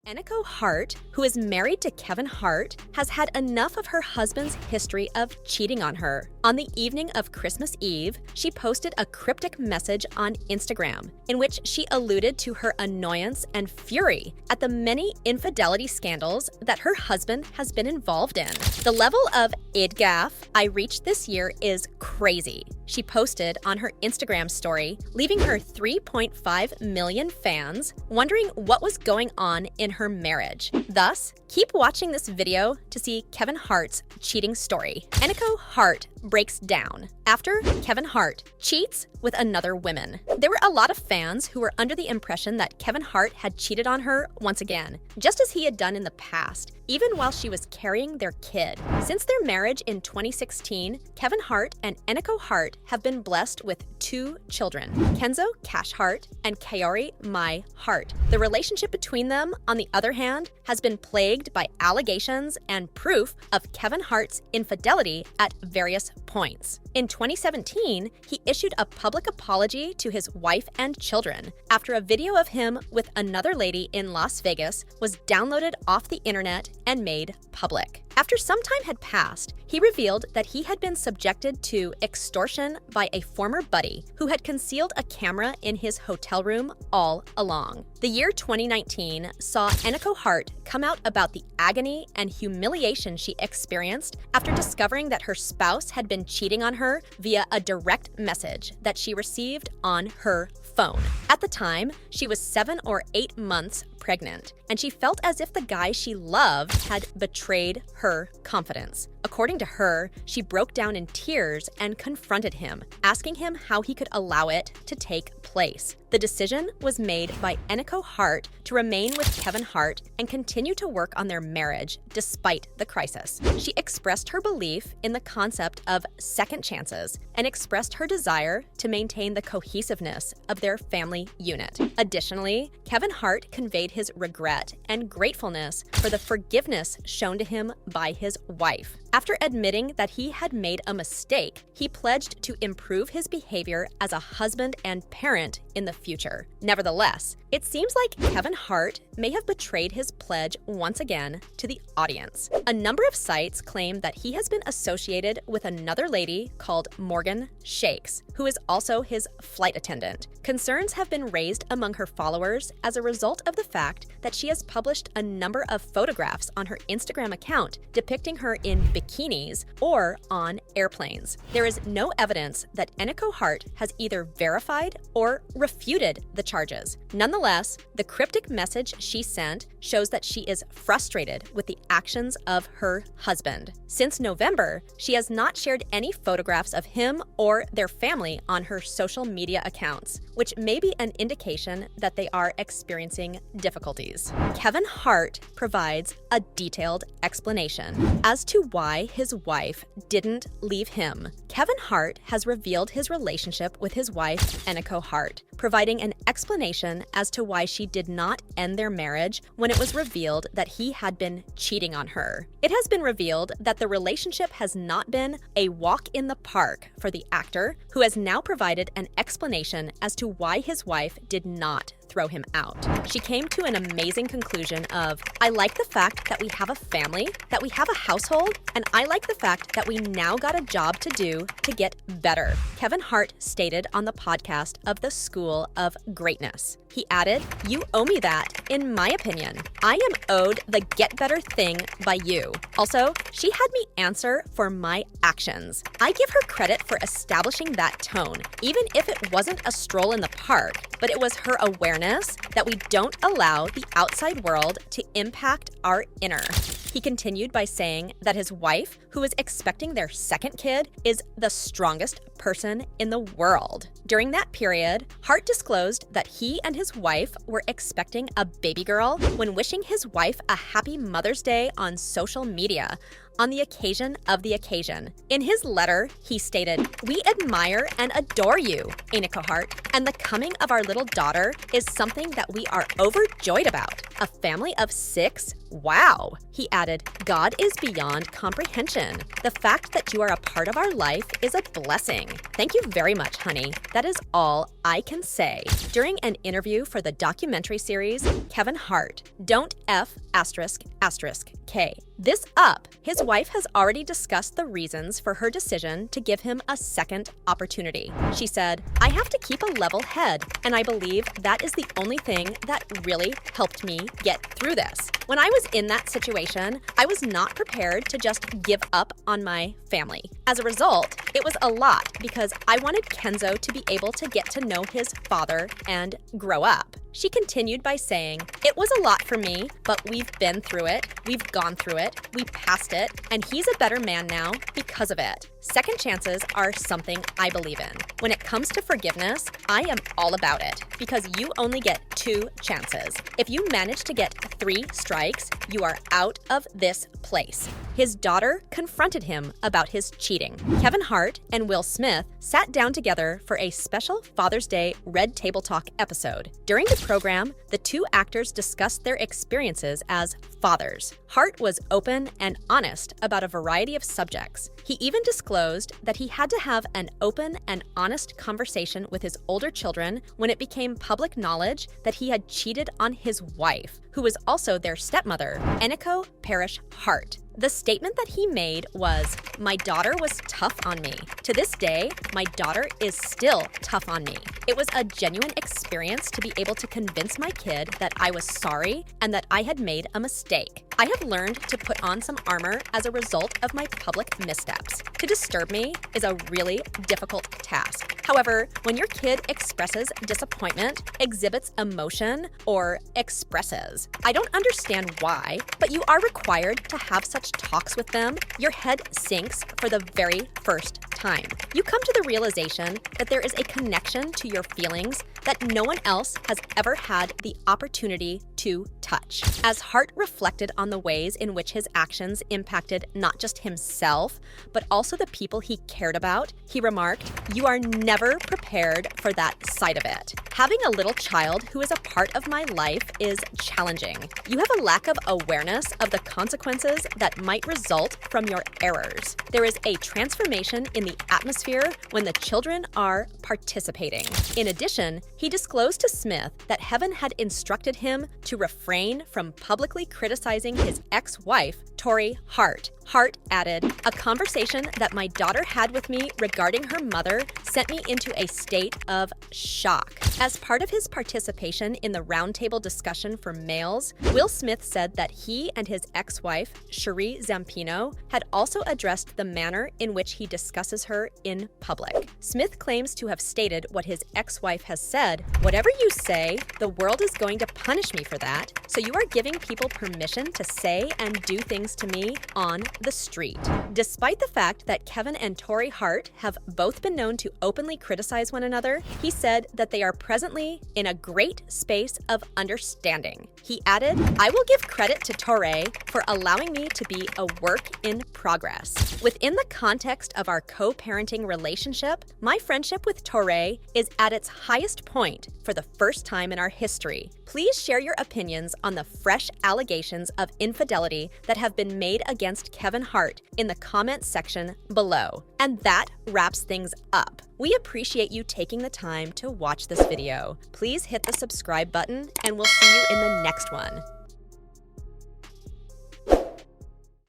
Eniko Hart, who is married to Kevin Hart, has had enough of her husband's history of cheating on her. On the evening of Christmas Eve, she posted a cryptic message on Instagram in which she alluded to her annoyance and fury at the many infidelity scandals that her husband has been involved in. The level of idgaff I reached this year is crazy, she posted on her Instagram story, leaving her 3.5 million fans wondering what was going on in her marriage. Thus, keep watching this video to see Kevin Hart's cheating story. Eniko Hart breaks down after Kevin Hart cheats with another woman. There were a lot of fans who were under the impression that Kevin Hart had cheated on her once again, just as he had done in the past, even while she was carrying their kid. Since their marriage in 2016, Kevin Hart and Eniko Hart have been blessed with 2 children, Kenzo Cash Hart and Kaori Mai Hart. The relationship between them, on the other hand, has been plagued by allegations and proof of Kevin Hart's infidelity at various points. In 2017, he issued a public apology to his wife and children after a video of him with another lady in Las Vegas was downloaded off the internet and made public. After some time had passed, he revealed that he had been subjected to extortion by a former buddy who had concealed a camera in his hotel room all along. The year 2019 saw Eniko Hart come out about the agony and humiliation she experienced after discovering that her spouse had been cheating on her via a direct message that she received on her phone. At the time, she was 7 or 8 months pregnant, and she felt as if the guy she loved had betrayed her confidence. According to her, she broke down in tears and confronted him, asking him how he could allow it to take place. The decision was made by Eniko Hart to remain with Kevin Hart and continue to work on their marriage despite the crisis. She expressed her belief in the concept of second chances and expressed her desire to maintain the cohesiveness of their family unit. Additionally, Kevin Hart conveyed his regret and gratefulness for the forgiveness shown to him by his wife. After admitting that he had made a mistake, he pledged to improve his behavior as a husband and parent in the future. Nevertheless, it seems like Kevin Hart may have betrayed his pledge once again to the audience. A number of sites claim that he has been associated with another lady called Morgan Shakes, who is also his flight attendant. Concerns have been raised among her followers as a result of the fact that she has published a number of photographs on her Instagram account depicting her in bikinis or on airplanes. There is no evidence that Eniko Hart has either verified or refuted the charges. Nonetheless, the cryptic message she sent shows that she is frustrated with the actions of her husband. Since November, she has not shared any photographs of him or their family on her social media accounts, which may be an indication that they are experiencing difficulties. Kevin Hart provides a detailed explanation as to why his wife didn't leave him. Kevin Hart has revealed his relationship with his wife, Eniko Hart, providing an explanation as to why she did not end their marriage when it was revealed that he had been cheating on her. It has been revealed that the relationship has not been a walk in the park for the actor, who has now provided an explanation as to why his wife did not throw him out. She came to an amazing conclusion of, I like the fact that we have a family, that we have a household, and I like the fact that we now got a job to do to get better, Kevin Hart stated on the podcast of the School of Greatness. He added, "You owe me that, in my opinion. I am owed the get better thing by you. Also, she had me answer for my actions. I give her credit for establishing that tone, even if it wasn't a stroll in the park, but it was her awareness that we don't allow the outside world to impact our inner." He continued by saying that his wife, who is expecting their second kid, is the strongest person in the world. During that period, Hart disclosed that he and his wife were expecting a baby girl when wishing his wife a happy Mother's Day on social media on the occasion of the occasion. In his letter, he stated, "We admire and adore you, Eniko Hart, and the coming of our little daughter is something that we are overjoyed about. A family of 6? Wow! He added, God is beyond comprehension. The fact that you are a part of our life is a blessing. Thank you very much, honey. That is all I can say. During an interview for the documentary series, Kevin Hart, Don't F*** K. This up, his wife has already discussed the reasons for her decision to give him a second opportunity. She said, I have to keep a level head, and I believe that is the only thing that really helped me get through this. When I was in that situation, I was not prepared to just give up on my family. As a result, it was a lot because I wanted Kenzo to be able to get to know his father and grow up. She continued by saying, it was a lot for me, but we've been through it, we've gone through it, we passed it, and he's a better man now because of it. Second chances are something I believe in. When it comes to forgiveness, I am all about it because you only get 2 chances. If you manage to get 3 strikes, you are out of this place. His daughter confronted him about his cheating. Kevin Hart and Will Smith sat down together for a special Father's Day Red Table Talk episode. During the program, the 2 actors discussed their experiences as fathers. Hart was open and honest about a variety of subjects. He even disclosed that he had to have an open and honest conversation with his older children when it became public knowledge that he had cheated on his wife, who was also their stepmother, Eniko Hart. The statement that he made was, my daughter was tough on me. To this day, my daughter is still tough on me. It was a genuine experience to be able to convince my kid that I was sorry and that I had made a mistake. I have learned to put on some armor as a result of my public missteps. To disturb me is a really difficult task. However, when your kid expresses disappointment, exhibits emotion, or expresses, I don't understand why, but you are required to have such talks with them. Your head sinks for the very first time. You come to the realization that there is a connection to your feelings that no one else has ever had the opportunity to touch. As Hart reflected on the ways in which his actions impacted not just himself, but also the people he cared about, he remarked, you are never prepared for that side of it. Having a little child who is a part of my life is challenging. You have a lack of awareness of the consequences that might result from your errors. There is a transformation in the atmosphere when the children are participating. In addition, he disclosed to Smith that Heaven had instructed him to refrain from publicly criticizing his ex-wife, Tori Hart. Hart added, a conversation that my daughter had with me regarding her mother sent me into a state of shock. As part of his participation in the roundtable discussion for males, Will Smith said that he and his ex-wife, Cherie Zampino, had also addressed the manner in which he discusses her in public. Smith claims to have stated what his ex-wife has said, whatever you say, the world is going to punish me for that, so you are giving people permission to say and do things to me on the street. Despite the fact that Kevin and Tori Hart have both been known to openly criticize one another, he said that they are presently in a great space of understanding. He added, I will give credit to Tori for allowing me to be a work in progress. Within the context of our co-parenting relationship, my friendship with Tori is at its highest point for the first time in our history. Please share your opinions on the fresh allegations of infidelity that have been made against Kevin Hart in the comments section below. And that wraps things up. We appreciate you taking the time to watch this video. Please hit the subscribe button and we'll see you in the next one.